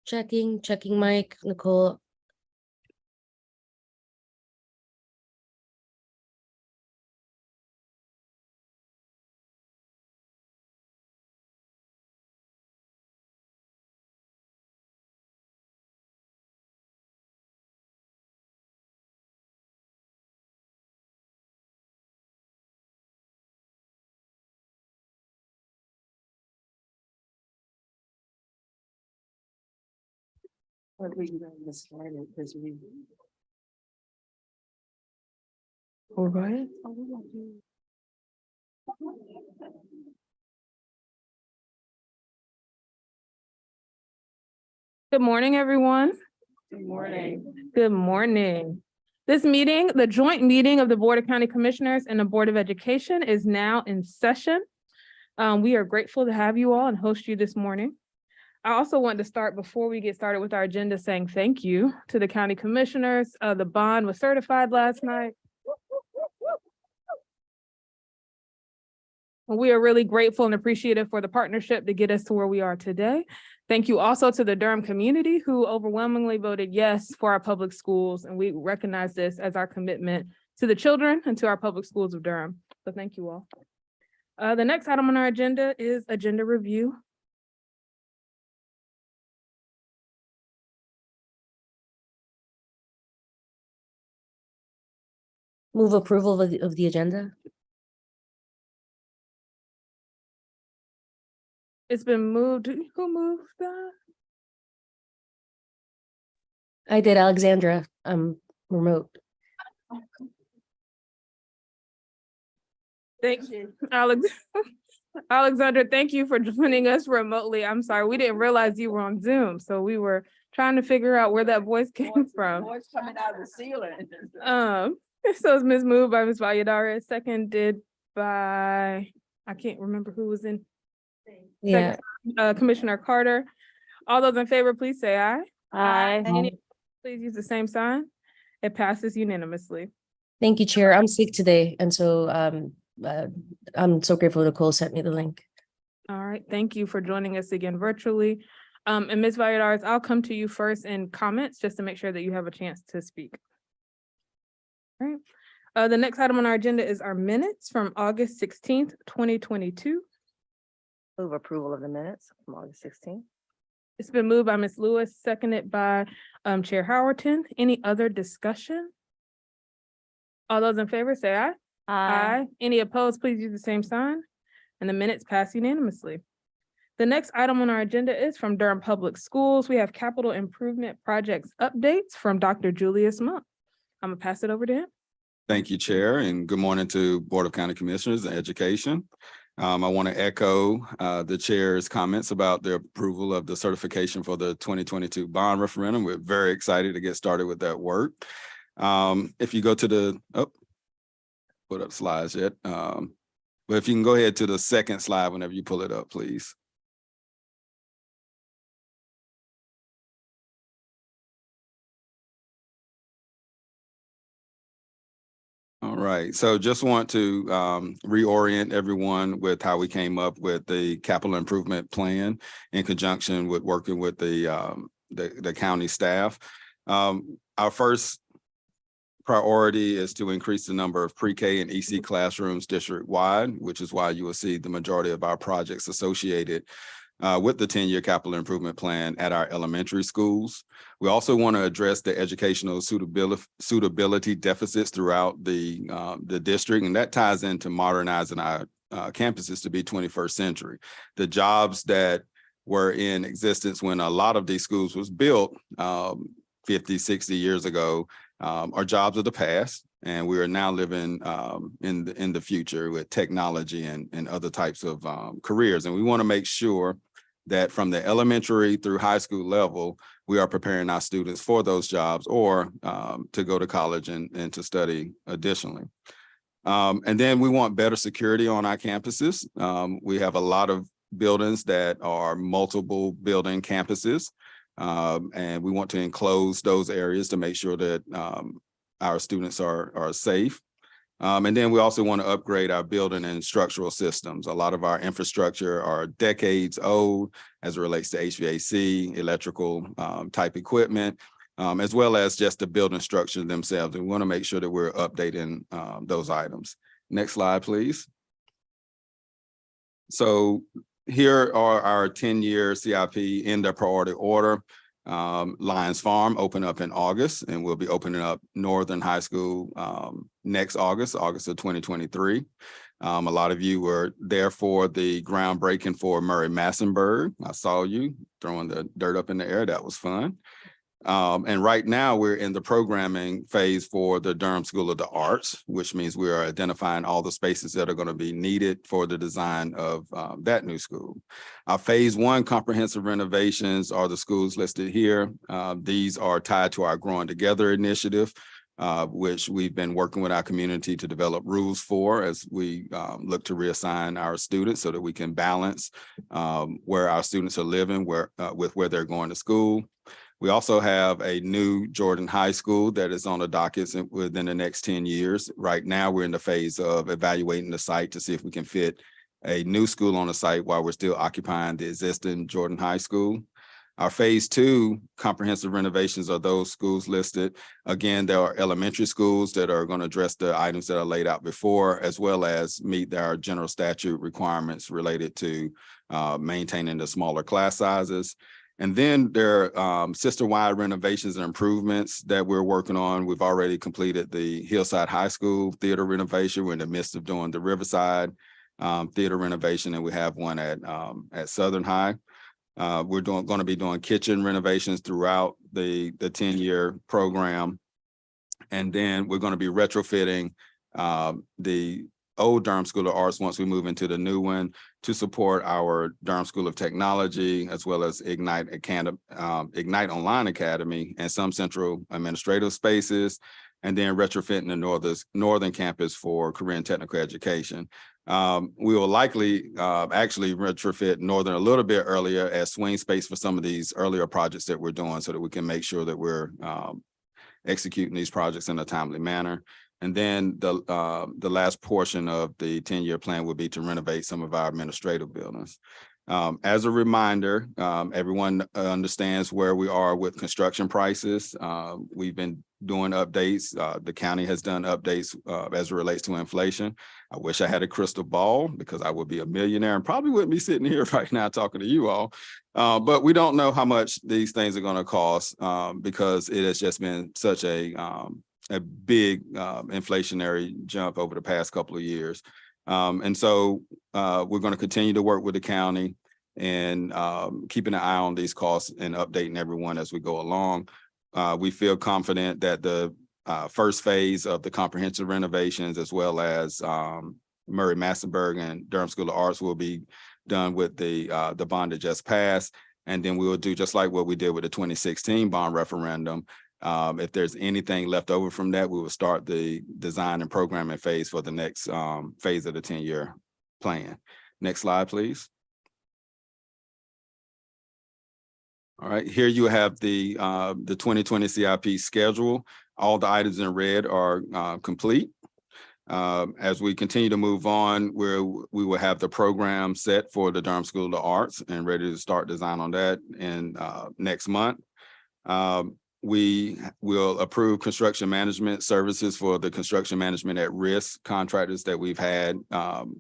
Checking mic, Nicole. All right. Good morning, everyone. Good morning. Good morning. This meeting, the joint meeting of the Board of County Commissioners and the Board of Education is now in session. We are grateful to have you all and host you this morning. I also want to start before we get started with our agenda saying thank you to the county commissioners. The bond was certified last night. We are really grateful and appreciative for the partnership to get us to where we are today. Thank you also to the Durham community who overwhelmingly voted yes for our public schools. And we recognize this as our commitment to the children and to our public schools of Durham. So thank you all. The next item on our agenda is agenda review. Move approval of the agenda. It's been moved. Who moved that? I did, Alexandra, remote. Thank you, Alexandra, thank you for joining us remotely. I'm sorry, we didn't realize you were on Zoom, so we were trying to figure out where that voice came from. Voice coming out of the ceiling. So it's Ms. moved by Ms. Valladares, seconded by, I can't remember who was in. Yeah. Commissioner Carter. All those in favor, please say aye. Aye. Any, please use the same sign. It passes unanimously. Thank you, Chair. I'm sick today, and so I'm so grateful Nicole sent me the link. All right, thank you for joining us again virtually. And Ms. Valladares, I'll come to you first in comments just to make sure that you have a chance to speak. All right. The next item on our agenda is our minutes from August 16th, 2022. Move approval of the minutes from August 16th. It's been moved by Ms. Lewis, seconded by Chair Howerton. Any other discussion? All those in favor say aye. Aye. Any opposed, please use the same sign. And the minutes pass unanimously. The next item on our agenda is from Durham Public Schools. We have capital improvement projects updates from Dr. Julius Monk. I'm gonna pass it over to him. Thank you, Chair, and good morning to Board of County Commissioners and Education. I want to echo the Chair's comments about the approval of the certification for the 2022 bond referendum. We're very excited to get started with that work. If you go to the, put up slides yet, but if you can go ahead to the second slide whenever you pull it up, please. All right, so just want to reorient everyone with how we came up with the capital improvement plan in conjunction with working with the county staff. Our first priority is to increase the number of pre-K and EC classrooms district-wide, which is why you will see the majority of our projects associated with the 10-year capital improvement plan at our elementary schools. We also want to address the educational suitability deficits throughout the district, and that ties into modernizing our campuses to be 21st century. The jobs that were in existence when a lot of these schools was built 50, 60 years ago are jobs of the past, and we are now living in the future with technology and other types of careers. And we want to make sure that from the elementary through high school level, we are preparing our students for those jobs or to go to college and to study additionally. And then we want better security on our campuses. We have a lot of buildings that are multiple building campuses. And we want to enclose those areas to make sure that our students are safe. And then we also want to upgrade our building and structural systems. A lot of our infrastructure are decades old as it relates to HVAC, electrical type equipment, as well as just the building structure themselves. And we want to make sure that we're updating those items. Next slide, please. So here are our 10-year CIP in the priority order. Lions Farm open up in August, and we'll be opening up Northern High School next August of 2023. A lot of you were there for the groundbreaking for Murray Massenburg. I saw you throwing the dirt up in the air. That was fun. And right now we're in the programming phase for the Durham School of the Arts, which means we are identifying all the spaces that are going to be needed for the design of that new school. Our phase 1 comprehensive renovations are the schools listed here. These are tied to our Growing Together initiative, which we've been working with our community to develop rules for as we look to reassign our students so that we can balance where our students are living with where they're going to school. We also have a new Jordan High School that is on the docket within the next 10 years. Right now, we're in the phase of evaluating the site to see if we can fit a new school on the site while we're still occupying the existing Jordan High School. Our phase 2 comprehensive renovations are those schools listed. Again, there are elementary schools that are going to address the items that are laid out before, as well as meet our general statute requirements related to maintaining the smaller class sizes. And then there are sister-wide renovations and improvements that we're working on. We've already completed the Hillside High School theater renovation. We're in the midst of doing the Riverside theater renovation, and we have one at Southern High. We're going to be doing kitchen renovations throughout the 10-year program. And then we're going to be retrofitting the old Durham School of Arts once we move into the new one to support our Durham School of Technology, as well as Ignite Online Academy and some central administrative spaces, and then retrofitting the northern campus for career and technical education. We will likely actually retrofit Northern a little bit earlier as swing space for some of these earlier projects that we're doing so that we can make sure that we're executing these projects in a timely manner. And then the last portion of the 10-year plan would be to renovate some of our administrative buildings. As a reminder, everyone understands where we are with construction prices. We've been doing updates. The county has done updates as it relates to inflation. I wish I had a crystal ball because I would be a millionaire and probably wouldn't be sitting here right now talking to you all. But we don't know how much these things are going to cost because it has just been such a big inflationary jump over the past couple of years. And so we're going to continue to work with the county and keeping an eye on these costs and updating everyone as we go along. We feel confident that the first phase of the comprehensive renovations, as well as Murray Massenburg and Durham School of Arts, will be done with the bond that just passed. And then we will do just like what we did with the 2016 bond referendum. If there's anything left over from that, we will start the design and programming phase for the next phase of the 10-year plan. Next slide, please. All right, here you have the 2020 CIP schedule. All the items in red are complete. As we continue to move on, we will have the program set for the Durham School of the Arts and ready to start design on that in next month. We will approve construction management services for the construction management at risk contractors that we've had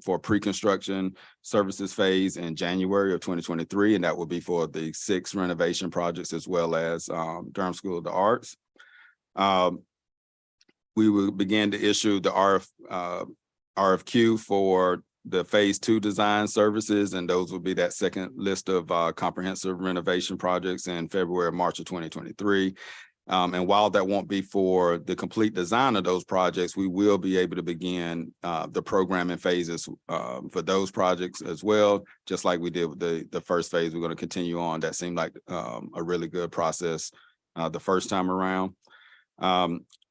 for pre-construction services phase in January of 2023. And that will be for the 6 renovation projects as well as Durham School of the Arts. We will begin to issue the RFQ for the phase 2 design services, and those will be that second list of comprehensive renovation projects in February, March of 2023. And while that won't be for the complete design of those projects, we will be able to begin the programming phases for those projects as well, just like we did with the first phase. We're going to continue on. That seemed like a really good process the first time around.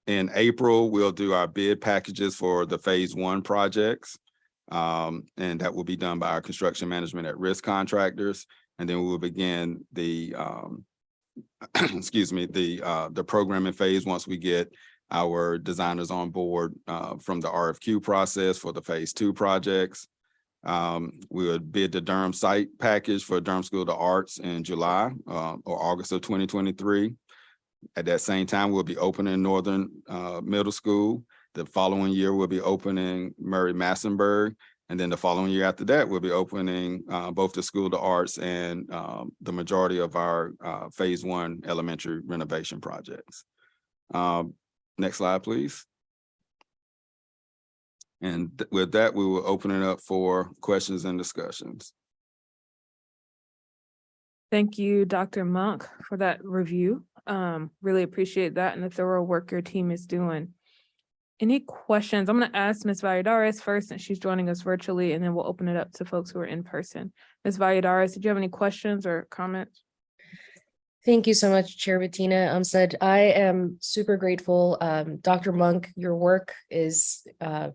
In April, we'll do our bid packages for the phase 1 projects. And that will be done by our construction management at risk contractors. And then we will begin the, excuse me, the programming phase once we get our designers on board from the RFQ process for the phase 2 projects. We would bid the Durham site package for Durham School of the Arts in July or August of 2023. At that same time, we'll be opening Northern Middle School. The following year, we'll be opening Murray Massenburg. And then the following year after that, we'll be opening both the School of the Arts and the majority of our phase 1 elementary renovation projects. Next slide, please. And with that, we will open it up for questions and discussions. Thank you, Dr. Monk, for that review. Really appreciate that and the thorough work your team is doing. Any questions? I'm going to ask Ms. Valladares first, since she's joining us virtually, and then we'll open it up to folks who are in person. Ms. Valladares, did you have any questions or comments? Thank you so much, Chair Bettina Umstead. I am super grateful. Dr. Monk, your work is, the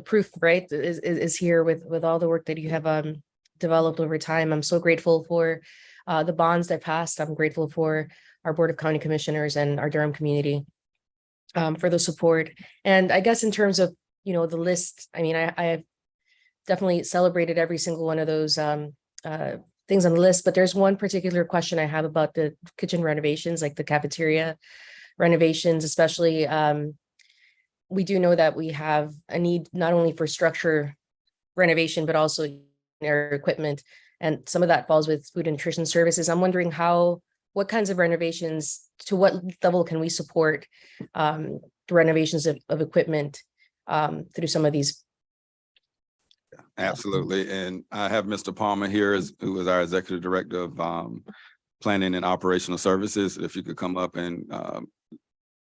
proof, right, is here with all the work that you have developed over time. I'm so grateful for the bonds that passed. I'm grateful for our Board of County Commissioners and our Durham community for the support. And I guess in terms of, the list, I mean, I have definitely celebrated every single one of those things on the list, but there's one particular question I have about the kitchen renovations, like the cafeteria renovations, especially. We do know that we have a need not only for structure renovation, but also their equipment. And some of that falls with food and nutrition services. I'm wondering what kinds of renovations, to what level can we support the renovations of equipment through some of these? Absolutely. And I have Mr. Palmer here, who is our Executive Director of Planning and Operational Services. If you could come up and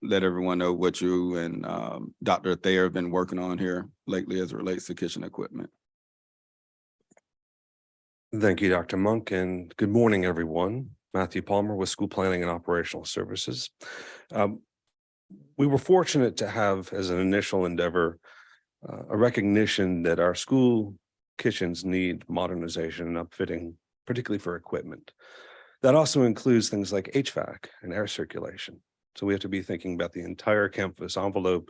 let everyone know what you and Dr. Thayer have been working on here lately as it relates to kitchen equipment. Thank you, Dr. Monk, and good morning, everyone. Matthew Palmer with School Planning and Operational Services. We were fortunate to have, as an initial endeavor, a recognition that our school kitchens need modernization and upfitting, particularly for equipment. That also includes things like HVAC and air circulation. So we have to be thinking about the entire campus envelope.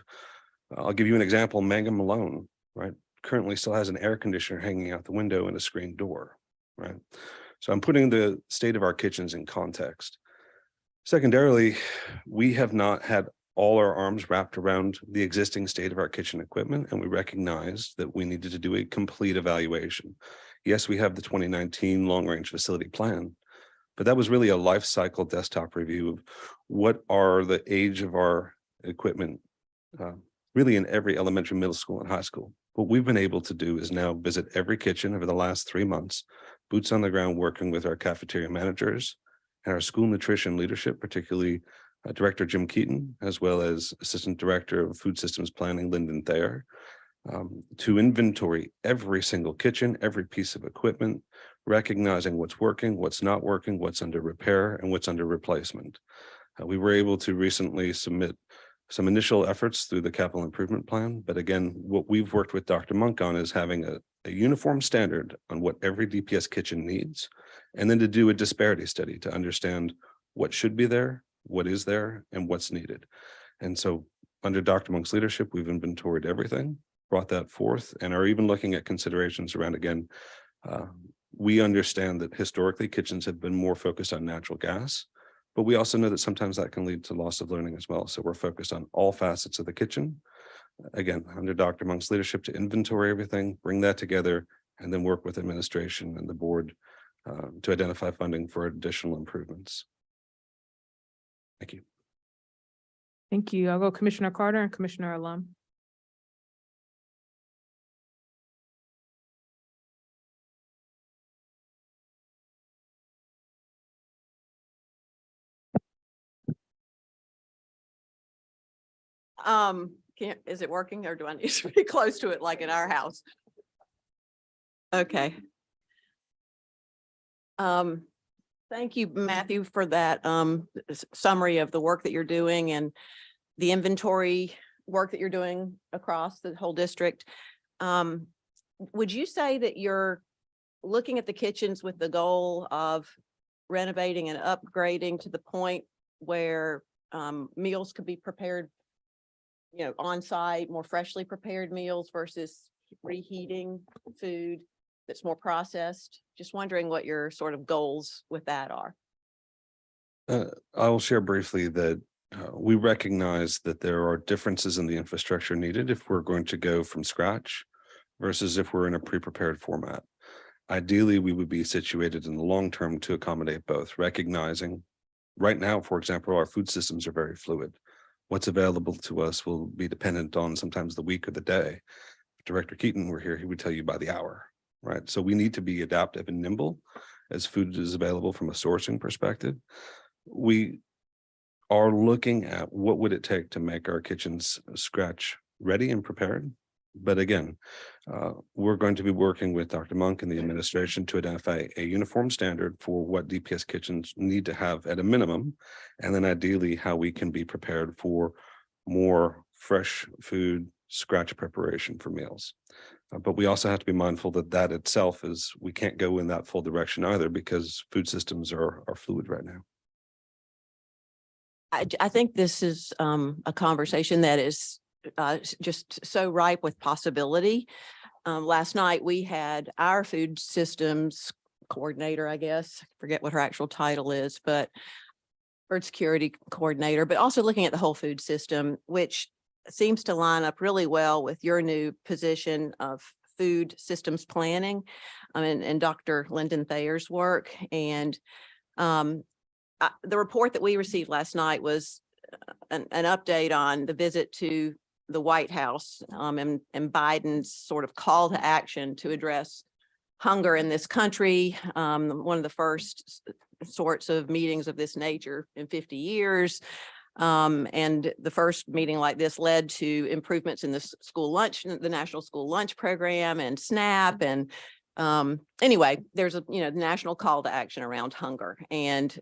I'll give you an example. Mangum Malone, right, currently still has an air conditioner hanging out the window and a screen door, right? So I'm putting the state of our kitchens in context. Secondarily, we have not had all our arms wrapped around the existing state of our kitchen equipment, and we recognize that we needed to do a complete evaluation. Yes, we have the 2019 long-range facility plan, but that was really a life cycle desktop review of what are the age of our equipment, really in every elementary, middle school, and high school. What we've been able to do is now visit every kitchen over the last 3 months, boots on the ground, working with our cafeteria managers and our school nutrition leadership, particularly Director Jim Keaton, as well as Assistant Director of Food Systems Planning, Lyndon Thayer, to inventory every single kitchen, every piece of equipment, recognizing what's working, what's not working, what's under repair, and what's under replacement. We were able to recently submit some initial efforts through the capital improvement plan. But again, what we've worked with Dr. Monk on is having a uniform standard on what every DPS kitchen needs, and then to do a disparity study to understand what should be there, what is there, and what's needed. And so under Dr. Monk's leadership, we've inventoried everything, brought that forth, and are even looking at considerations around, again, we understand that historically kitchens have been more focused on natural gas, but we also know that sometimes that can lead to loss of learning as well. So we're focused on all facets of the kitchen, again, under Dr. Monk's leadership, to inventory everything, bring that together, and then work with administration and the board to identify funding for additional improvements. Thank you. Thank you. I'll go Commissioner Carter and Commissioner Alum. Is it working, or do I need to be close to it like in our house? Okay. Thank you, Matthew, for that summary of the work that you're doing and the inventory work that you're doing across the whole district. Would you say that you're looking at the kitchens with the goal of renovating and upgrading to the point where meals could be prepared, on site, more freshly prepared meals versus reheating food that's more processed. Just wondering what your sort of goals with that are. I will share briefly that we recognize that there are differences in the infrastructure needed if we're going to go from scratch versus if we're in a pre-prepared format. Ideally, we would be situated in the long term to accommodate both, recognizing right now, for example, our food systems are very fluid. What's available to us will be dependent on sometimes the week or the day. If Director Keaton were here, he would tell you by the hour, right? So we need to be adaptive and nimble as food is available from a sourcing perspective. We are looking at what would it take to make our kitchens scratch ready and prepared. But again, we're going to be working with Dr. Monk and the administration to identify a uniform standard for what DPS kitchens need to have at a minimum, and then ideally how we can be prepared for more fresh food, scratch preparation for meals. But we also have to be mindful that that itself is, we can't go in that full direction either because food systems are fluid right now. I think this is a conversation that is just so ripe with possibility. Last night we had our food systems coordinator, I guess, forget what her actual title is, but food security coordinator, but also looking at the whole food system, which seems to line up really well with your new position of food systems planning and Dr. Lyndon Thayer's work. And the report that we received last night was an update on the visit to the White House and Biden's sort of call to action to address hunger in this country. One of the first sorts of meetings of this nature in 50 years. And the first meeting like this led to improvements in the school lunch, the National School Lunch Program and SNAP. And anyway, there's a national call to action around hunger, and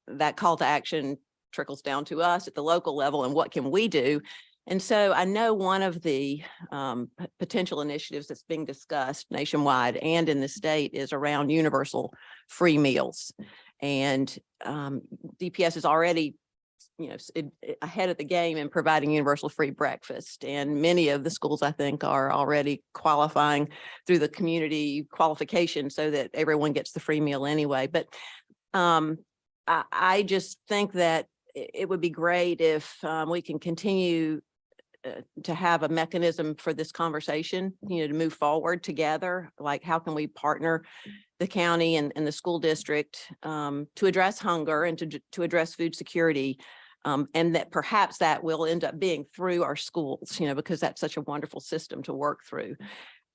that call to action trickles down to us at the local level and what can we do. And so I know one of the potential initiatives that's being discussed nationwide and in the state is around universal free meals. And DPS is already ahead of the game in providing universal free breakfast. And many of the schools, I think, are already qualifying through the community qualification so that everyone gets the free meal anyway. But I just think that it would be great if we can continue to have a mechanism for this conversation, to move forward together. Like, how can we partner the county and the school district to address hunger and to address food security? And that perhaps that will end up being through our schools, because that's such a wonderful system to work through.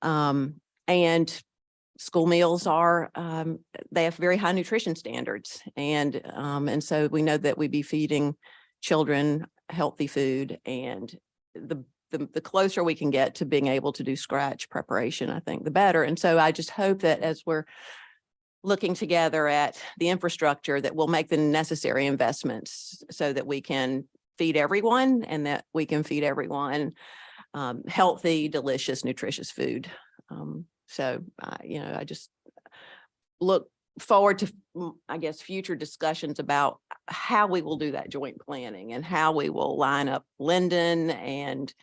And school meals are, they have very high nutrition standards. And so we know that we be feeding children healthy food, and the closer we can get to being able to do scratch preparation, I think the better. And so I just hope that as we're looking together at the infrastructure, that we'll make the necessary investments so that we can feed everyone, and that we can feed everyone healthy, delicious, nutritious food. So, I just look forward to, I guess, future discussions about how we will do that joint planning and how we will line up Lyndon and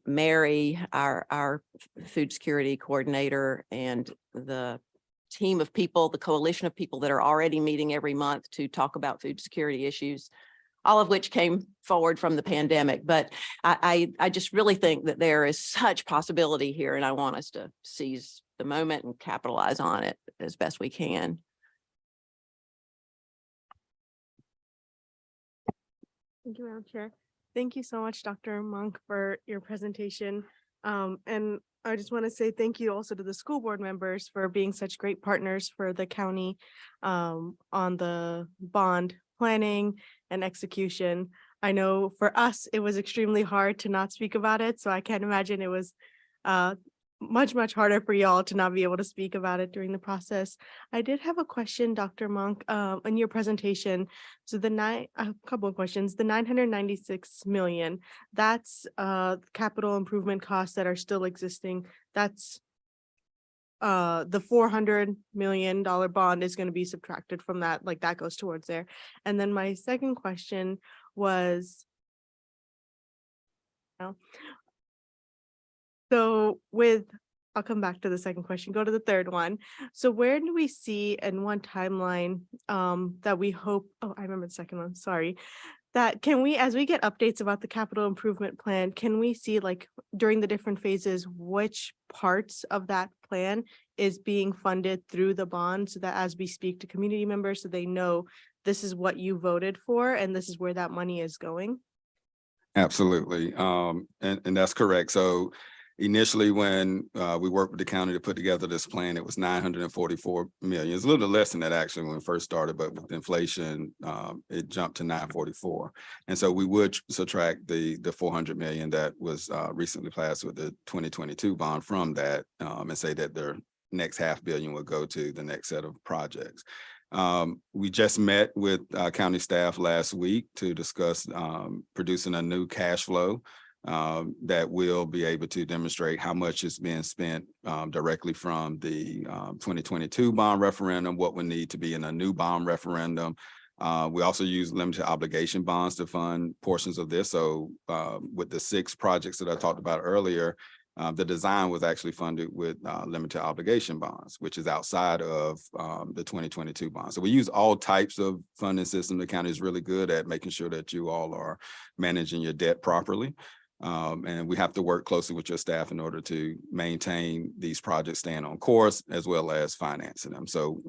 Mary, our food security coordinator, and the team of people, the coalition of people that are already meeting every month to talk about food security issues, all of which came forward from the pandemic. But I just really think that there is such possibility here, and I want us to seize the moment and capitalize on it as best we can. Thank you, Madam Chair. Thank you so much, Dr. Monk, for your presentation. And I just want to say thank you also to the school board members for being such great partners for the county on the bond planning and execution. I know for us, it was extremely hard to not speak about it. So I can't imagine it was much harder for y'all to not be able to speak about it during the process. I did have a question, Dr. Monk, in your presentation. So a couple of questions. The 996 million, that's capital improvement costs that are still existing. That's the $400 million bond is going to be subtracted from that, like that goes towards there. And then my second question was, so with, I'll come back to the second question, go to the third one. So where do we see in one timeline that we hope, oh, I remember the second one, sorry. That can we, as we get updates about the capital improvement plan, can we see like during the different phases, which parts of that plan is being funded through the bond, so that as we speak to community members, so they know this is what you voted for and this is where that money is going? Absolutely. And that's correct. So initially, when we worked with the county to put together this plan, it was 944 million. It's a little less than that actually when we first started, but with inflation, it jumped to 944. And so we would subtract the 400 million that was recently passed with the 2022 bond from that, and say that their next $500 million would go to the next set of projects. We just met with county staff last week to discuss producing a new cash flow that will be able to demonstrate how much is being spent directly from the 2022 bond referendum, what would need to be in a new bond referendum. We also use limited obligation bonds to fund portions of this. So with the 6 projects that I talked about earlier, the design was actually funded with limited obligation bonds, which is outside of the 2022 bond. So we use all types of funding system. The county is really good at making sure that you all are managing your debt properly. And we have to work closely with your staff in order to maintain these projects staying on course as well as financing them. So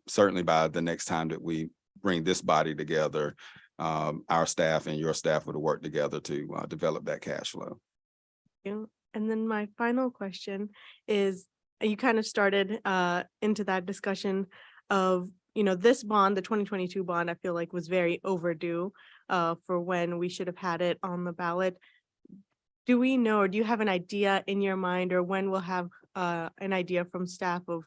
certainly by the next time that we bring this body together, our staff and your staff would work together to develop that cash flow. And then my final question is, you kind of started into that discussion of, you know, this bond, the 2022 bond, I feel like was very overdue for when we should have had it on the ballot. Do we know, or do you have an idea in your mind, or when we'll have an idea from staff of,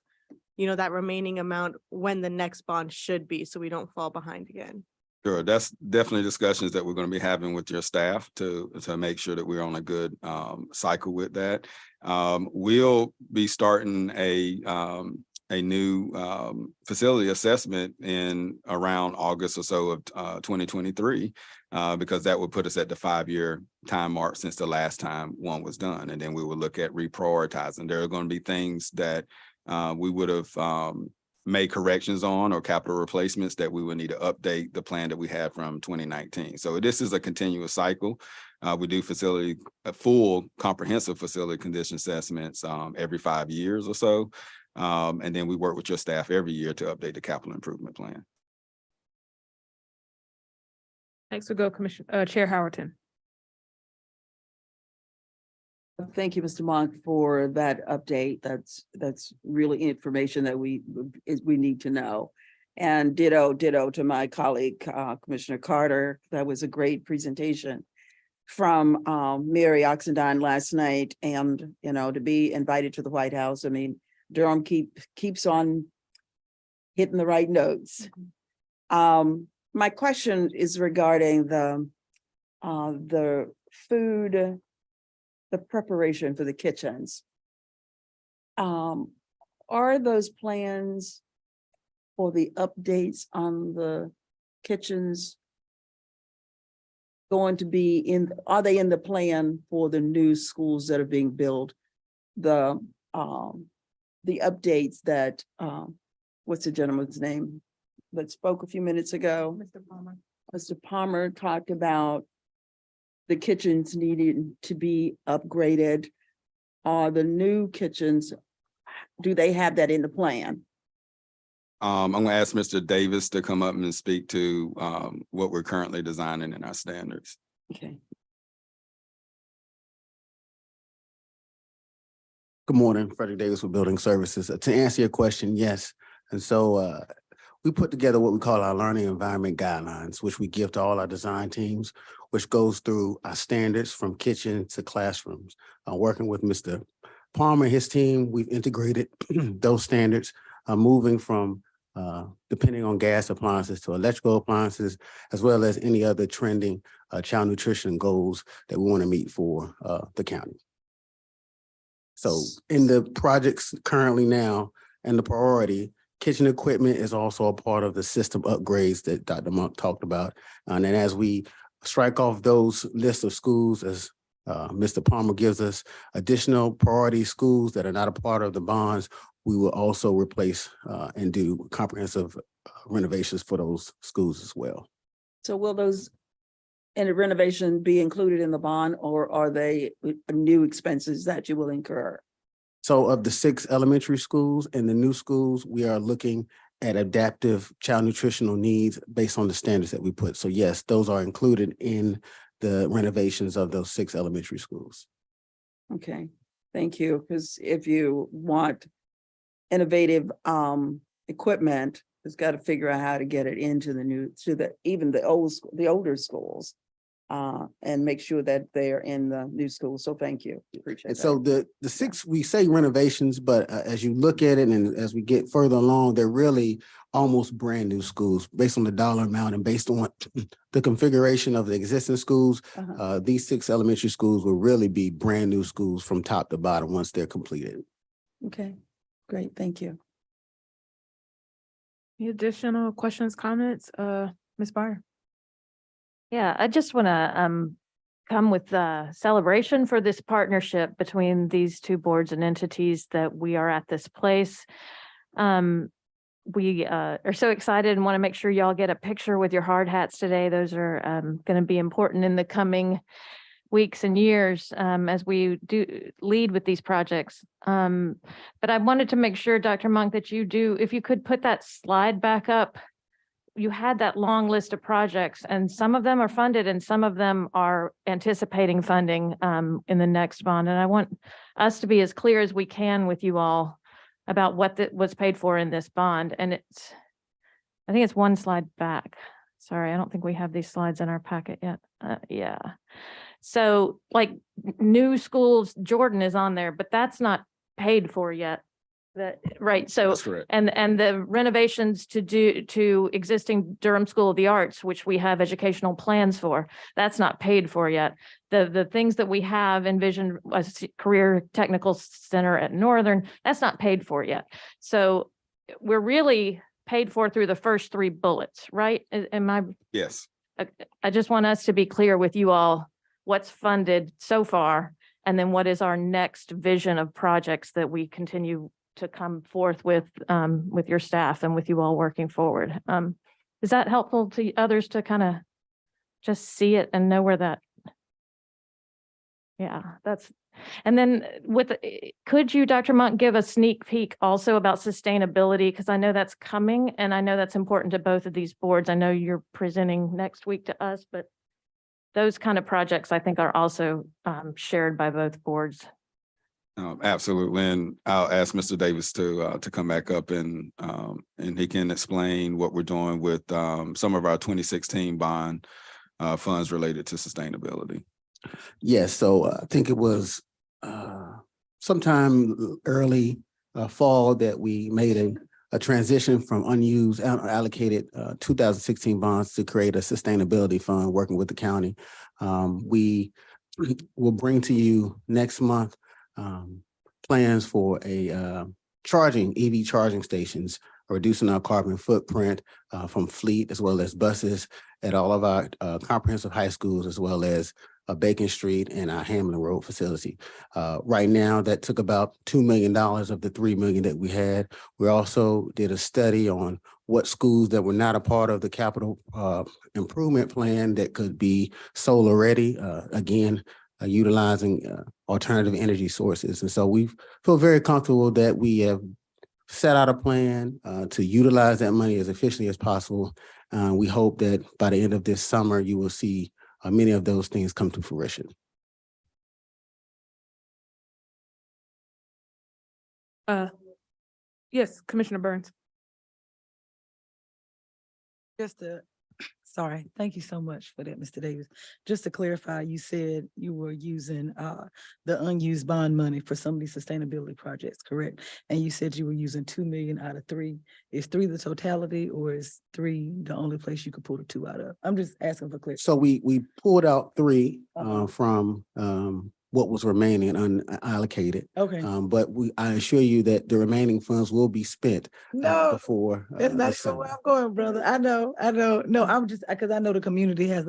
you know, that remaining amount when the next bond should be, so we don't fall behind again? Sure, that's definitely discussions that we're going to be having with your staff to make sure that we're on a good cycle with that. We'll be starting a new facility assessment in around August or so of 2023, because that would put us at the 5-year time mark since the last time one was done. And then we will look at reprioritizing. There are going to be things that we would have made corrections on, or capital replacements that we would need to update the plan that we had from 2019. So this is a continuous cycle. We do full comprehensive facility condition assessments every 5 years or so. And then we work with your staff every year to update the capital improvement plan. Next we'll go Chair Howerton. Thank you, Mr. Monk, for that update. That's really information that we need to know. And ditto to my colleague, Commissioner Carter. That was a great presentation from Mary Oxendine last night. And, you know, to be invited to the White House, I mean, Durham keeps on hitting the right notes. My question is regarding the food, the preparation for the kitchens. Are those plans for the updates on the kitchens going to be are they in the plan for the new schools that are being built? The updates that, what's the gentleman's name that spoke a few minutes ago? Mr. Palmer. Mr. Palmer talked about the kitchens needing to be upgraded. The new kitchens, do they have that in the plan? I'm going to ask Mr. Davis to come up and speak to what we're currently designing in our standards. Okay. Good morning, Frederick Davis with Building Services. To answer your question, yes. And so we put together what we call our learning environment guidelines, which we give to all our design teams, which goes through our standards from kitchen to classrooms. Working with Mr. Palmer and his team, we've integrated those standards, moving from depending on gas appliances to electrical appliances, as well as any other trending child nutrition goals that we want to meet for the county. So in the projects currently now and the priority, kitchen equipment is also a part of the system upgrades that Dr. Monk talked about. And then as we strike off those lists of schools, as Mr. Palmer gives us additional priority schools that are not a part of the bonds, we will also replace and do comprehensive renovations for those schools as well. So will those any renovation be included in the bond, or are they new expenses that you will incur? So of the 6 elementary schools and the new schools, we are looking at adaptive child nutritional needs based on the standards that we put. So yes, those are included in the renovations of those 6 elementary schools. Okay, thank you. Because if you want innovative equipment, it's got to figure out how to get it into the new, even the older schools. And make sure that they are in the new school. So thank you. Appreciate And that. so the 6, we say renovations, but as you look at it and as we get further along, they're really almost brand new schools based on the dollar amount and based on the configuration of the existing schools. These 6 elementary schools will really be brand new schools from top to bottom once they're completed. Okay, great. Thank you. Any additional questions, comments? Ms. Byer? Yeah, I just want to come with a celebration for this partnership between these 2 boards and entities that we are at this place. We are so excited and want to make sure y'all get a picture with your hard hats today. Those are going to be important in the coming weeks and years as we do lead with these projects. But I wanted to make sure, Dr. Monk, that you do, if you could put that slide back up. You had that long list of projects, and some of them are funded and some of them are anticipating funding in the next bond. And I want us to be as clear as we can with you all about what was paid for in this bond. And I think it's 1 slide back. Sorry, I don't think we have these slides in our packet yet. Yeah. So like new schools, Jordan is on there, but that's not paid for yet. Right. So, That's correct. and the renovations to existing Durham School of the Arts, which we have educational plans for, that's not paid for yet. The things that we have envisioned, a career technical center at Northern, that's not paid for yet. So we're really paid for through the first 3 bullets, right? Am I? Yes. I just want us to be clear with you all what's funded so far, and then what is our next vision of projects that we continue to come forth with your staff and with you all working forward. Is that helpful to others to kind of just see it and know where that? Yeah, and then could you, Dr. Monk, give a sneak peek also about sustainability? Because I know that's coming and I know that's important to both of these boards. I know you're presenting next week to us, but those kind of projects I think are also shared by both boards. Absolutely. And I'll ask Mr. Davis to come back up and he can explain what we're doing with some of our 2016 bond funds related to sustainability. Yes, so I think it was sometime early fall that we made a transition from unused allocated 2016 bonds to create a sustainability fund working with the county. We will bring to you next month plans for a EV charging stations, reducing our carbon footprint from fleet as well as buses at all of our comprehensive high schools, as well as Bacon Street and our Hamlin Road facility. Right now, that took about $2 million of the $3 million that we had. We also did a study on what schools that were not a part of the capital improvement plan that could be solar ready, again, utilizing alternative energy sources. And so we feel very comfortable that we have set out a plan to utilize that money as efficiently as possible. We hope that by the end of this summer, you will see many of those things come to fruition. Yes, Commissioner Burns. Sorry, thank you so much for that, Mr. Davis. Just to clarify, you said you were using the unused bond money for some of these sustainability projects, correct? And you said you were using 2 million out of 3. Is 3 the totality, or is 3 the only place you could pull the 2 out of? I'm just asking for clarity. So we pulled out 3 from what was remaining unallocated. Okay. But I assure you that the remaining funds will be spent No, before. that's not this even where summer. I'm going, brother. I know. No, I'm just, because I know the community has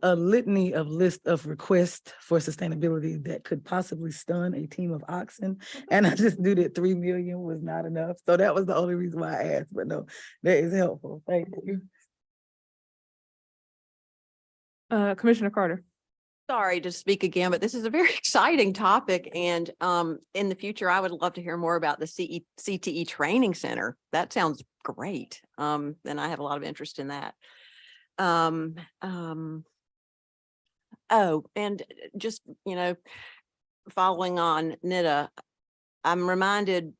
a litany of list of requests for sustainability that could possibly stun a team of oxen. And I just knew that 3 million was not enough. So that was the only reason why I asked, but no, that is helpful. Thank you. Commissioner Carter. Sorry to speak again, but this is a very exciting topic. And in the future, I would love to hear more about the CTE Training Center. That sounds great. And I have a lot of interest in that. Oh, and just, following on Nita, I'm reminded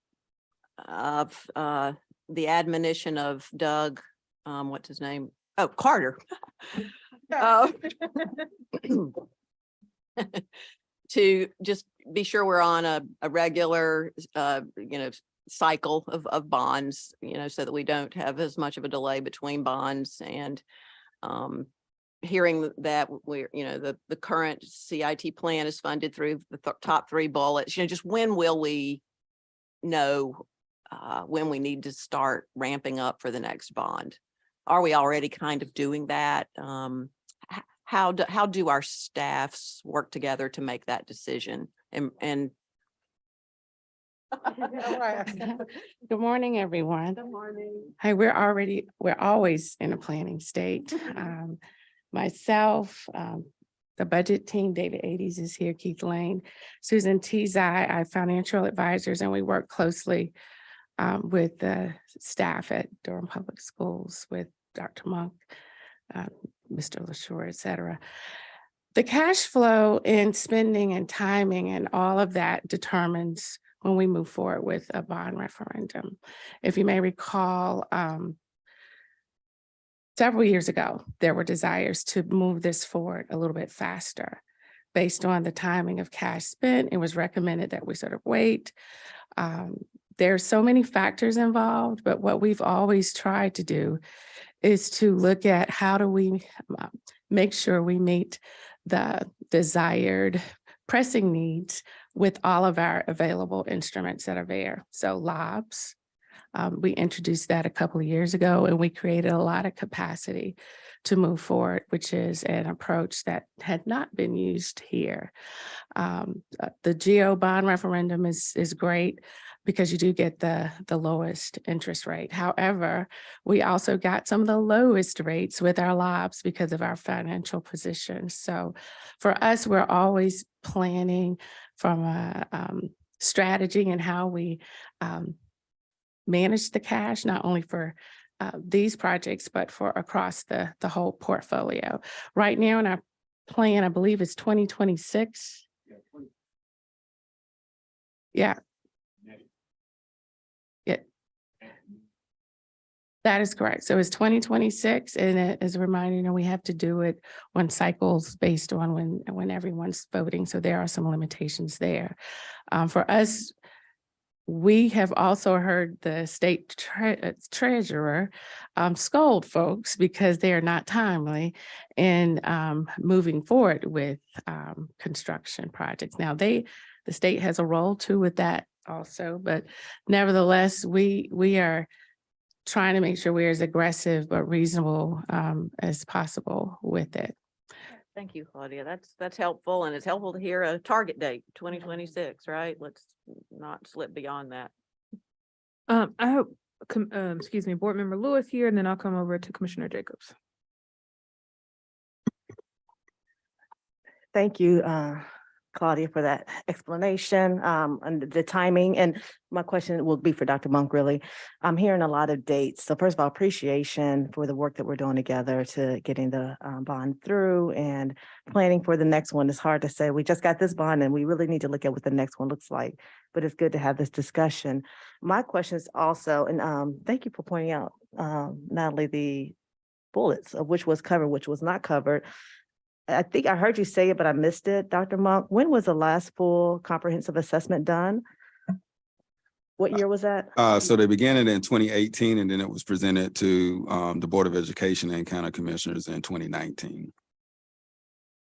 of the admonition of Doug, what's his name? Oh, Carter. To just be sure we're on a regular, cycle of bonds, so that we don't have as much of a delay between bonds. And hearing that we're, the current CIT plan is funded through the top 3 bullets, just when will we know when we need to start ramping up for the next bond? Are we already kind of doing that? How do our staffs work together to make that decision? And Good morning, everyone. Good morning. Hi, we're always in a planning state. Myself, the budget team, David Ades is here, Keith Lane, Susan Tezai, our financial advisors, and we work closely with the staff at Durham Public Schools, with Dr. Monk, Mr. LaShore, et cetera. The cash flow and spending and timing and all of that determines when we move forward with a bond referendum. If you may recall, several years ago, there were desires to move this forward a little bit faster. Based on the timing of cash spent, it was recommended that we sort of wait. There are so many factors involved, but what we've always tried to do is to look at how do we make sure we meet the desired pressing needs with all of our available instruments that are there. So LOBS, we introduced that a couple of years ago, and we created a lot of capacity to move forward, which is an approach that had not been used here. The GO bond referendum is great because you do get the lowest interest rate. However, we also got some of the lowest rates with our LOBS because of our financial position. So for us, we're always planning from a strategy and how we manage the cash, not only for these projects, but for across the whole portfolio. Right now in our plan, I believe it's 2026. Yeah. That is correct. So it's 2026, and as a reminder, we have to do it on cycles based on when everyone's voting. So there are some limitations there. For us, we have also heard the state treasurer scold folks because they are not timely in moving forward with construction projects. Now, the state has a role too with that also, but nevertheless, we are trying to make sure we're as aggressive but reasonable as possible with it. Thank you, Claudia. That's helpful, and it's helpful to hear a target date, 2026, right? Let's not slip beyond that. I hope, excuse me, Board Member Lewis here, and then I'll come over to Commissioner Jacobs. Thank you, Claudia, for that explanation and the timing. And my question will be for Dr. Monk, really. I'm hearing a lot of dates. So first of all, appreciation for the work that we're doing together to getting the bond through and planning for the next one. It's hard to say, we just got this bond and we really need to look at what the next one looks like, but it's good to have this discussion. My question is also, and thank you for pointing out not only the bullets of which was covered, which was not covered. I think I heard you say it, but I missed it. Dr. Monk, when was the last full comprehensive assessment done? What year was that? So they began it in 2018, and then it was presented to the Board of Education and County Commissioners in 2019.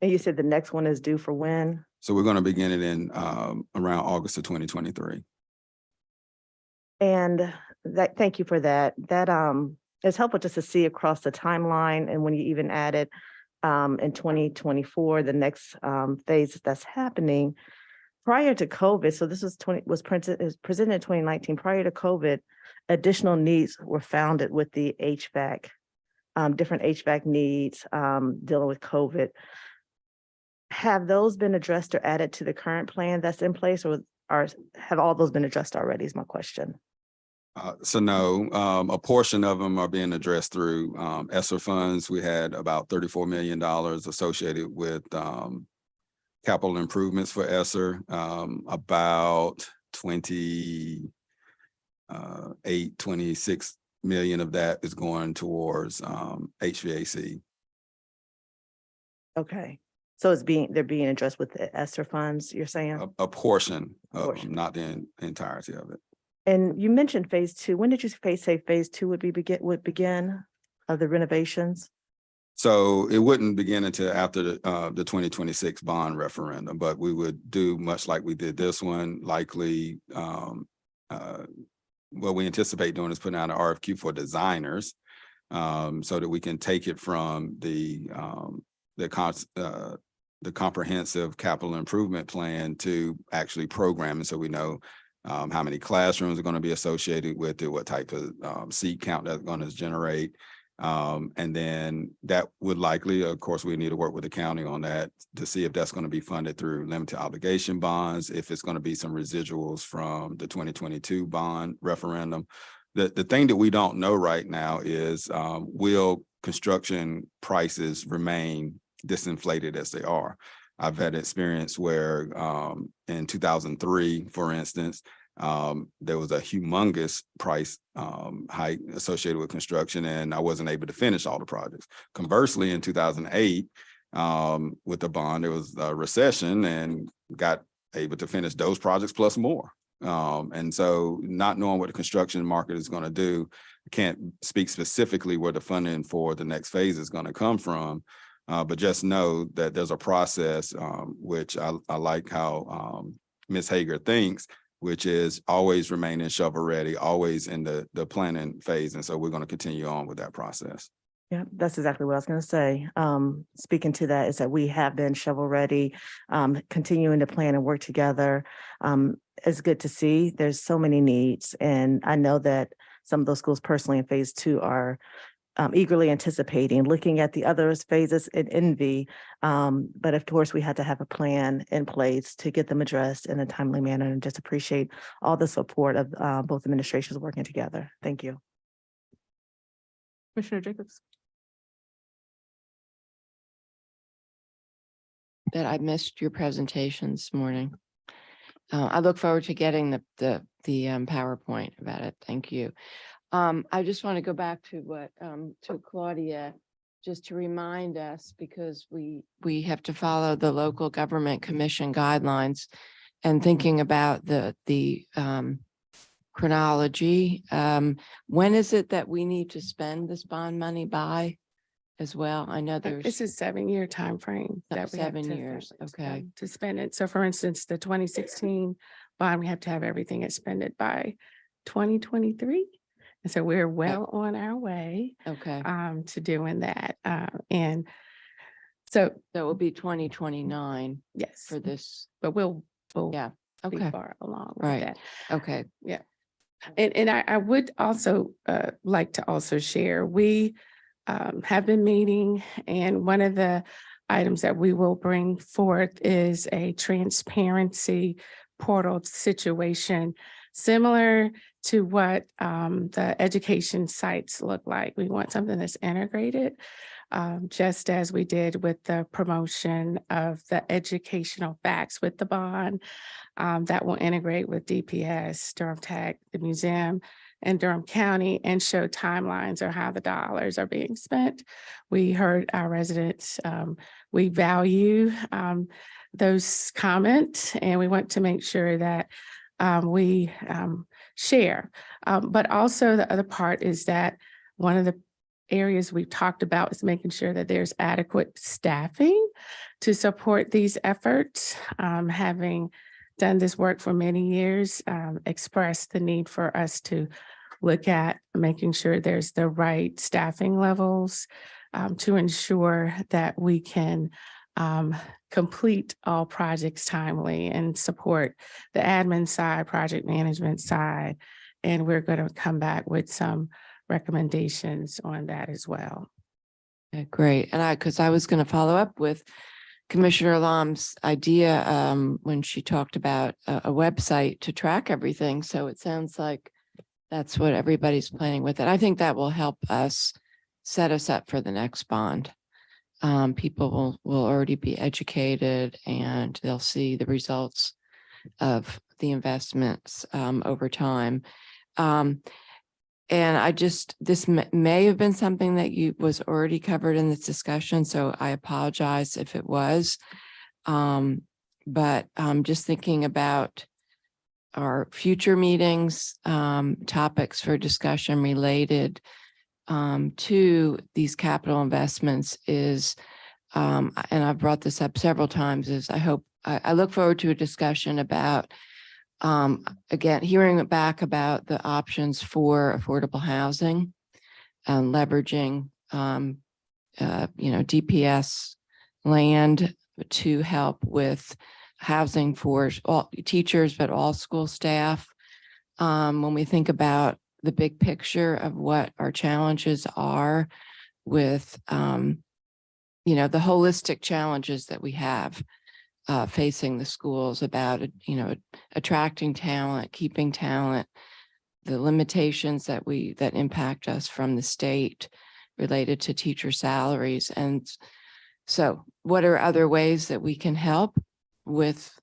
And you said the next one is due for when? So we're going to begin it in around August of 2023. And that, thank you for that. That it's helpful just to see across the timeline, and when you even added in 2024, the next phase that's happening prior to COVID. So this was presented in 2019. Prior to COVID, additional needs were founded with the HVAC, different HVAC needs dealing with COVID. Have those been addressed or added to the current plan that's in place, or have all those been addressed already is my question. So no, a portion of them are being addressed through ESSER funds. We had about $34 million associated with capital improvements for ESSER. About 26 million of that is going towards HVAC. Okay. So they're being addressed with the ESSER funds, you're saying? A portion of them, not the entirety of it. And you mentioned phase two. When did you say phase two would begin of the renovations? So it wouldn't begin until after the 2026 bond referendum, but we would do much like we did this one, likely. What we anticipate doing is putting out an RFQ for designers, so that we can take it from the comprehensive capital improvement plan to actually programming, so we know how many classrooms are going to be associated with it, what type of seat count that's going to generate. And then that would likely, of course, we need to work with the county on that to see if that's going to be funded through limited obligation bonds, if it's going to be some residuals from the 2022 bond referendum. The thing that we don't know right now is will construction prices remain disinflated as they are? I've had experience where in 2003, for instance, there was a humongous price hike associated with construction, and I wasn't able to finish all the projects. Conversely, in 2008, with the bond, there was a recession and got able to finish those projects plus more. And so not knowing what the construction market is going to do, I can't speak specifically where the funding for the next phase is going to come from. But just know that there's a process, which I like how Ms. Hager thinks, which is always remaining shovel ready, always in the planning phase. And so we're going to continue on with that process. Yeah, that's exactly what I was going to say. Speaking to that is that we have been shovel ready, continuing to plan and work together. It's good to see. There's so many needs. And I know that some of those schools personally in phase two are eagerly anticipating, looking at the other phases in envy. But of course, we had to have a plan in place to get them addressed in a timely manner, and just appreciate all the support of both administrations working together. Thank you. Commissioner Jacobs. That I missed your presentation this morning. I look forward to getting the PowerPoint about it. Thank you. I just want to go back to what to Claudia, just to remind us, because we have to follow the local government commission guidelines, and thinking about the chronology. When is it that we need to spend this bond money by as well? I know there's It's a 7-year time frame that we have 7 years. Okay. to spend it. So for instance, the 2016 bond, we have to have everything expended by 2023. And so we're well on our way Okay. to doing that. And so, That will be 2029 yes, for this. but we'll Yeah. be Okay. far along with Right. that. Okay. And I would also like to also share, we have been meeting, and one of the items that we will bring forth is a transparency portal situation, similar to what the education sites look like. We want something that's integrated, just as we did with the promotion of the educational facts with the bond, that will integrate with DPS, Durham Tech, the museum, and Durham County, and show timelines or how the dollars are being spent. We heard our residents, we value those comments, and we want to make sure that we share. But also the other part is that one of the areas we've talked about is making sure that there's adequate staffing to support these efforts. Having done this work for many years, expressed the need for us to look at making sure there's the right staffing levels to ensure that we can complete all projects timely and support the admin side, project management side. And we're going to come back with some recommendations on that as well. Okay, great. And because I was going to follow up with Commissioner Lam's idea when she talked about a website to track everything. So it sounds like that's what everybody's planning with it. I think that will help us set us up for the next bond. People will already be educated and they'll see the results of the investments over time. And this may have been something that was already covered in this discussion, so I apologize if it was. But just thinking about our future meetings, topics for discussion related to these capital investments is, and I've brought this up several times, is I look forward to a discussion about again, hearing back about the options for affordable housing and leveraging, DPS land to help with housing for all teachers, but all school staff. When we think about the big picture of what our challenges are with, the holistic challenges that we have facing the schools about, attracting talent, keeping talent, the limitations that impact us from the state related to teacher salaries. And so what are other ways that we can help with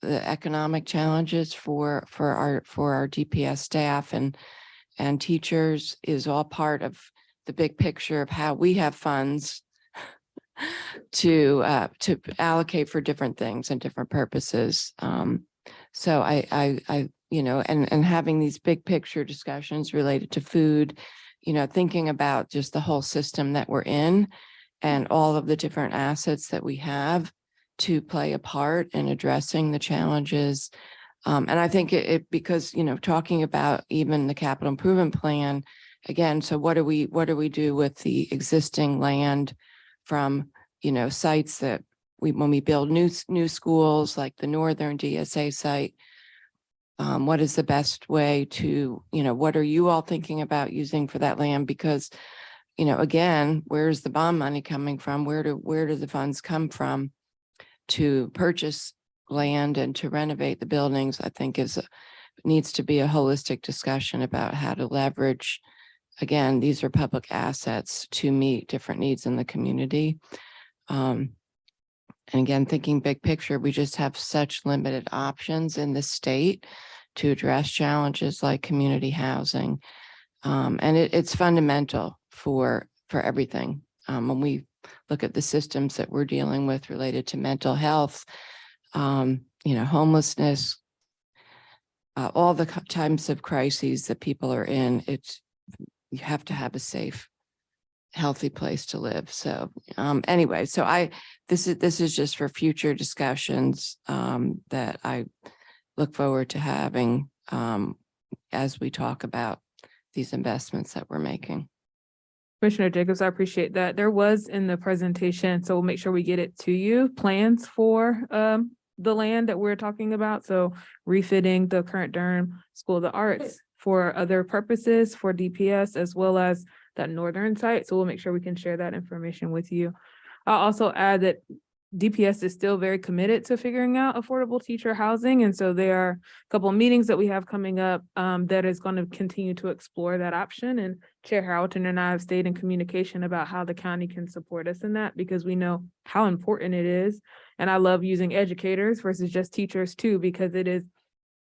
the economic challenges for our DPS staff and teachers is all part of the big picture of how we have funds to allocate for different things and different purposes. So and having these big picture discussions related to food, thinking about just the whole system that we're in and all of the different assets that we have to play a part in addressing the challenges. And I think because, talking about even the capital improvement plan, again, so what do we do with the existing land from, sites that when we build new schools like the Northern DSA site, what is the best way to, what are you all thinking about using for that land? Because, again, where's the bond money coming from? Where do the funds come from to purchase land and to renovate the buildings? I think needs to be a holistic discussion about how to leverage, again, these are public assets to meet different needs in the community. And again, thinking big picture, we just have such limited options in the state to address challenges like community housing. And it's fundamental for everything. When we look at the systems that we're dealing with related to mental health, homelessness, all the types of crises that people are in, you have to have a safe, healthy place to live. So anyway, so this is just for future discussions that I look forward to having as we talk about these investments that we're making. Commissioner Jacobs, I appreciate that. There was in the presentation, so we'll make sure we get it to you, plans for the land that we're talking about. So refitting the current Durham School of the Arts for other purposes for DPS, as well as that northern site. So we'll make sure we can share that information with you. I'll also add that DPS is still very committed to figuring out affordable teacher housing. And so there are a couple of meetings that we have coming up that is going to continue to explore that option. And Chair Harrelton and I have stayed in communication about how the county can support us in that, because we know how important it is. And I love using educators versus just teachers too, because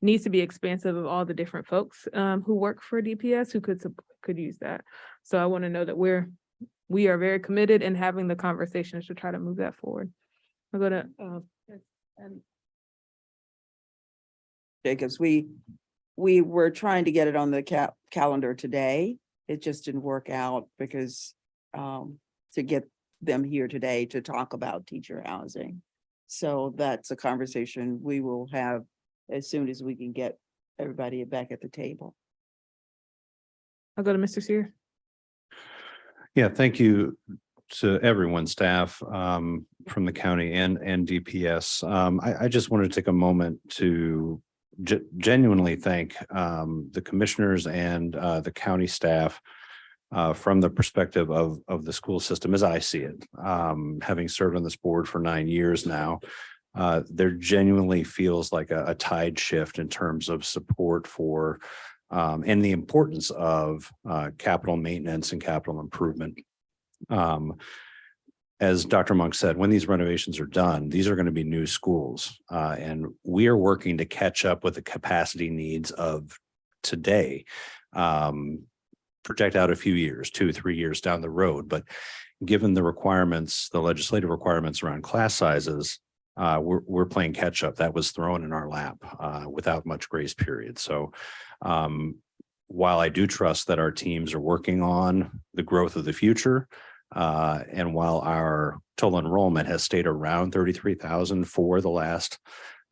needs to be expansive of all the different folks who work for DPS who could use that. So I want to know that we are very committed in having the conversations to try to move that forward. I'll go to Jacobs, we were trying to get it on the calendar today. It just didn't work out because to get them here today to talk about teacher housing. So that's a conversation we will have as soon as we can get everybody back at the table. I'll go to Mr. Sears. Yeah, thank you to everyone, staff from the county and DPS. I just wanted to take a moment to genuinely thank the commissioners and the county staff from the perspective of the school system as I see it. Having served on this board for 9 years now, there genuinely feels like a tide shift in terms of support for and the importance of capital maintenance and capital improvement. As Dr. Monk said, when these renovations are done, these are going to be new schools, and we are working to catch up with the capacity needs of today. Project out a few years, 2-3 years down the road, but given the requirements, the legislative requirements around class sizes, we're playing catch up. That was thrown in our lap without much grace period. So while I do trust that our teams are working on the growth of the future, and while our total enrollment has stayed around 33,000 for the last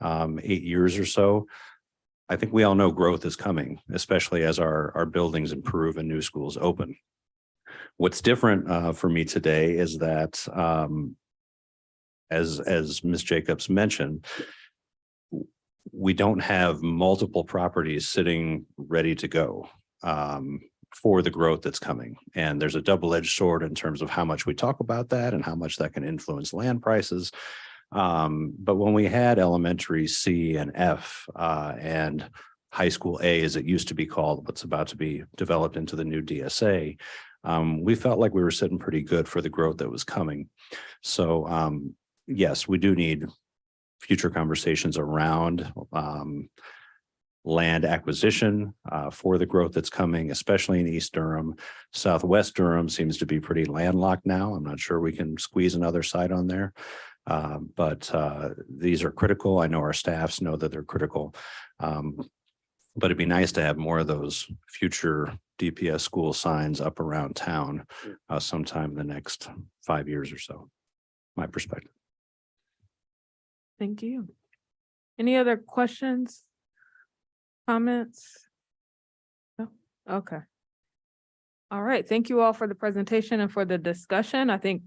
8 years or so, I think we all know growth is coming, especially as our buildings improve and new schools open. What's different for me today is that, as Ms. Jacobs mentioned, we don't have multiple properties sitting ready to go for the growth that's coming. And there's a double-edged sword in terms of how much we talk about that and how much that can influence land prices. But when we had elementary C and F and high school A, as it used to be called, what's about to be developed into the new DSA, we felt like we were sitting pretty good for the growth that was coming. So yes, we do need future conversations around land acquisition for the growth that's coming, especially in East Durham. Southwest Durham seems to be pretty landlocked now. I'm not sure we can squeeze another site on there. But these are critical. I know our staffs know that they're critical. But it'd be nice to have more of those future DPS school signs up around town sometime in the next 5 years or so. My perspective. Thank you. Any other questions? Comments? No? Okay. All right. Thank you all for the presentation and for the discussion. I think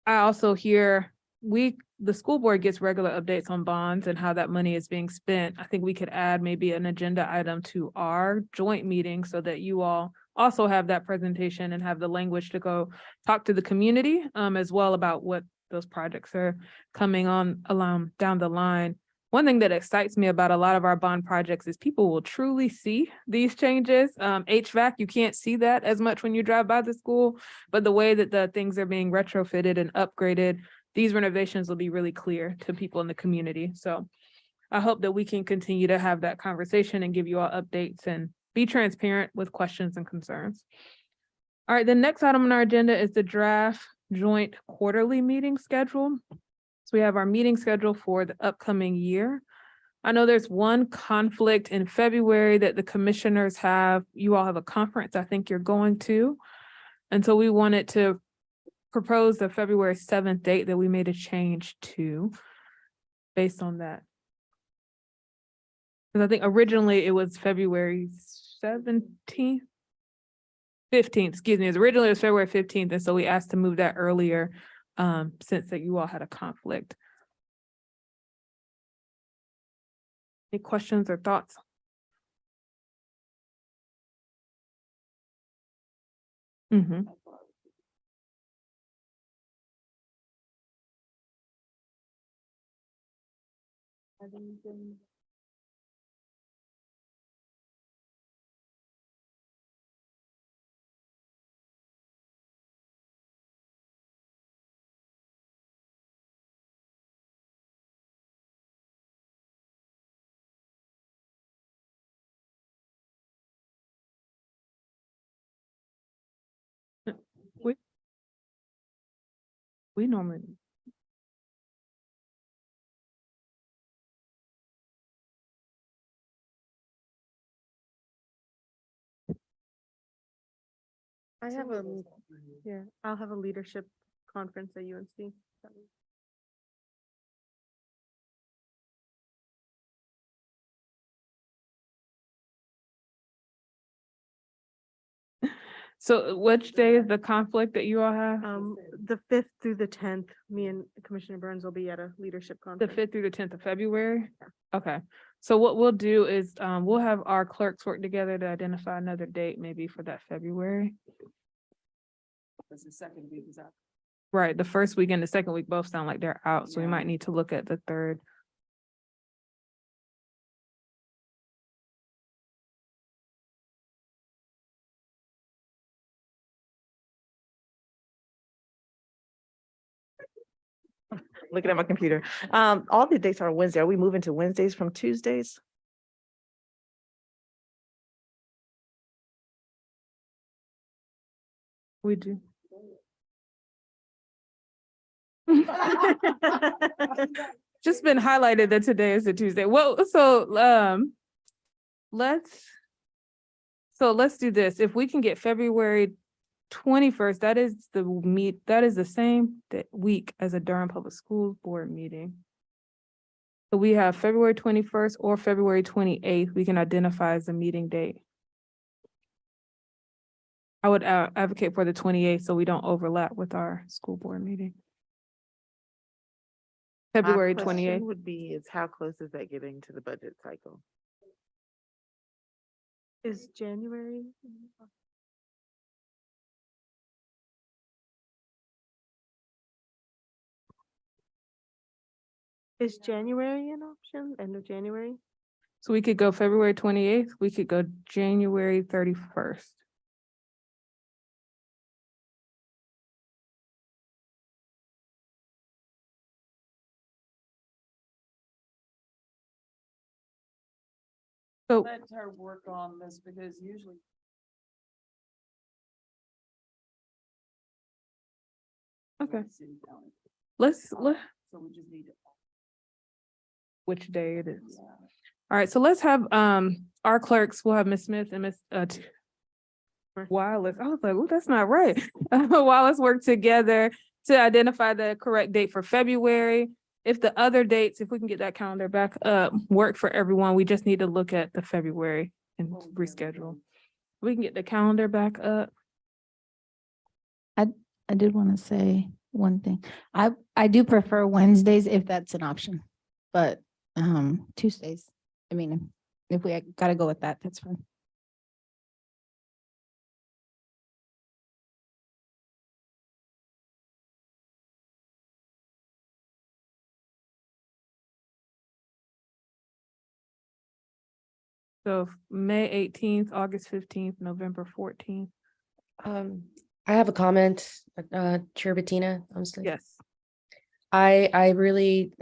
I also hear the school board gets regular updates on bonds and how that money is being spent. I think we could add maybe an agenda item to our joint meeting so that you all also have that presentation and have the language to go talk to the community as well about what those projects are coming on down the line. One thing that excites me about a lot of our bond projects is people will truly see these changes. HVAC, you can't see that as much when you drive by the school, but the way that the things are being retrofitted and upgraded, these renovations will be really clear to people in the community. So I hope that we can continue to have that conversation and give you all updates and be transparent with questions and concerns. All right, the next item on our agenda is the draft joint quarterly meeting schedule. So we have our meeting schedule for the upcoming year. I know there's one conflict in February that the commissioners have. You all have a conference I think you're going to. And so we wanted to propose the February 7th date that we made a change to based on that. Because I think originally it was February 17th. 15th, excuse me. Originally it was February 15th. And so we asked to move that earlier since that you all had a conflict. Any questions or thoughts? Mm-hmm. We normally I have a, yeah, I'll have a leadership conference at UNC. So which day is the conflict that you all have? The 5th through the 10th, me and Commissioner Burns will be at a leadership The conference. 5th through the 10th of February? Okay, so what we'll do is, we'll have our clerks work together to identify another date maybe for that February. That's the second week is out. Right, the first week and the second week both sound like they're out, so we Yeah. might need to look at the third. Looking at my computer. All the dates are Wednesday. Are we moving to Wednesdays from Tuesdays? We do. Just been highlighted that today is a Tuesday. Well, let's do this. If we can get February 21st, that is the same week as a Durham Public Schools Board meeting. So we have February 21st or February 28th, we can identify as a meeting date. I would advocate for the 28th so we don't overlap with our school board meeting. February 28th. Would be, is how close is that getting to the budget cycle? Is January? Is January an option? End of January? So we could go February 28th, we could go January 31st. So Let her work on this because usually. Okay. City county. let's, So we just need to. which day it is. All right, so let's have our clerks, we'll have Ms. Smith and Ms. Wallace. I was like, oh, that's not right. Wallace work together to identify the correct date for February. If the other dates, if we can get that calendar back up, work for everyone, we just need to look at the February and reschedule. We can get the calendar back up. I did want to say one thing. I do prefer Wednesdays if that's an option, but Tuesdays, I mean, if we gotta go with that, that's fine. So May 18th, August 15th, November 14th. I have a comment, Chair Bettina, honestly. Yes. I really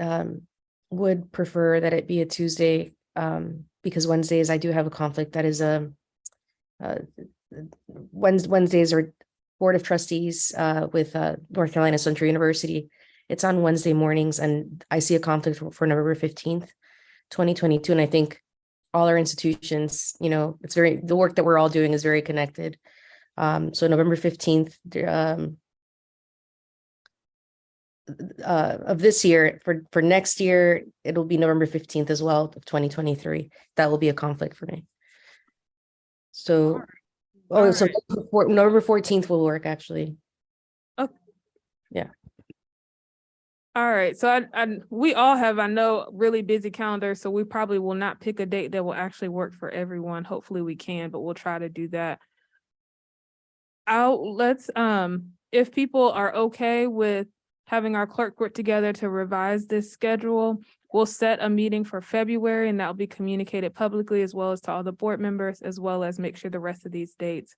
would prefer that it be a Tuesday, because Wednesdays I do have a conflict. That is Wednesdays are Board of Trustees with North Carolina Central University. It's on Wednesday mornings, and I see a conflict for November 15th, 2022. And I think all our institutions, the work that we're all doing is very connected. So November 15th, of this year, for next year, it'll be November 15th as well of 2023. That will be a conflict for me. So, so November 14th will work actually. Okay. Yeah. All right, so we all have, I know, really busy calendars, so we probably will not pick a date that will actually work for everyone. Hopefully we can, but we'll try to do that. If people are okay with having our clerk work together to revise this schedule, we'll set a meeting for February, and that'll be communicated publicly as well as to all the board members, as well as make sure the rest of these dates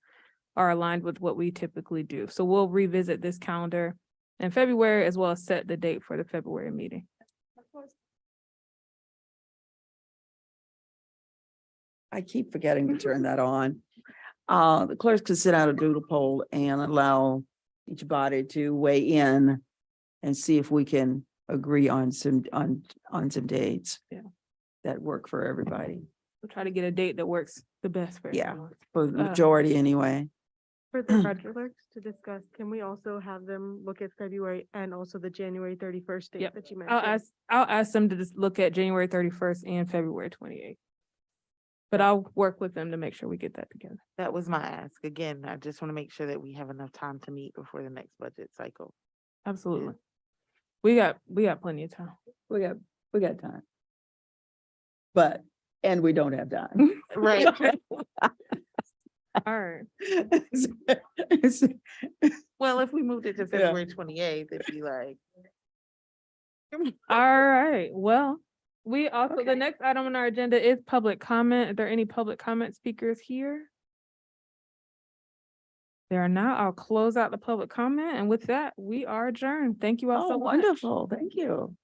are aligned with what we typically do. So we'll revisit this calendar in February, as well as set the date for the February meeting. I keep forgetting to turn that on. The clerks can send out a doodle poll and allow each body to weigh in and see if we can agree on some dates. Yeah. That work for everybody. We'll try to get a date that works the best for Yeah. everyone. For the majority anyway. For the budget to discuss, can we also have them look at February and also the January 31st date Yep. that you mentioned? I'll ask them to just look at January 31st and February 28th. But I'll work with them to make sure we get that together. That was my ask. Again, I just want to make sure that we have enough time to meet before the next budget cycle. Absolutely. We got plenty of time. We got time. But, and we don't have time. Right. All right. Well, if we moved it to February 28th, it'd be like. All right. Well, we also, Okay. the next item on our agenda is public comment. Are there any public comment speakers here? There are not. I'll close out the public comment. And with that, we are adjourned. Thank you all Oh, so much. wonderful. Thank you.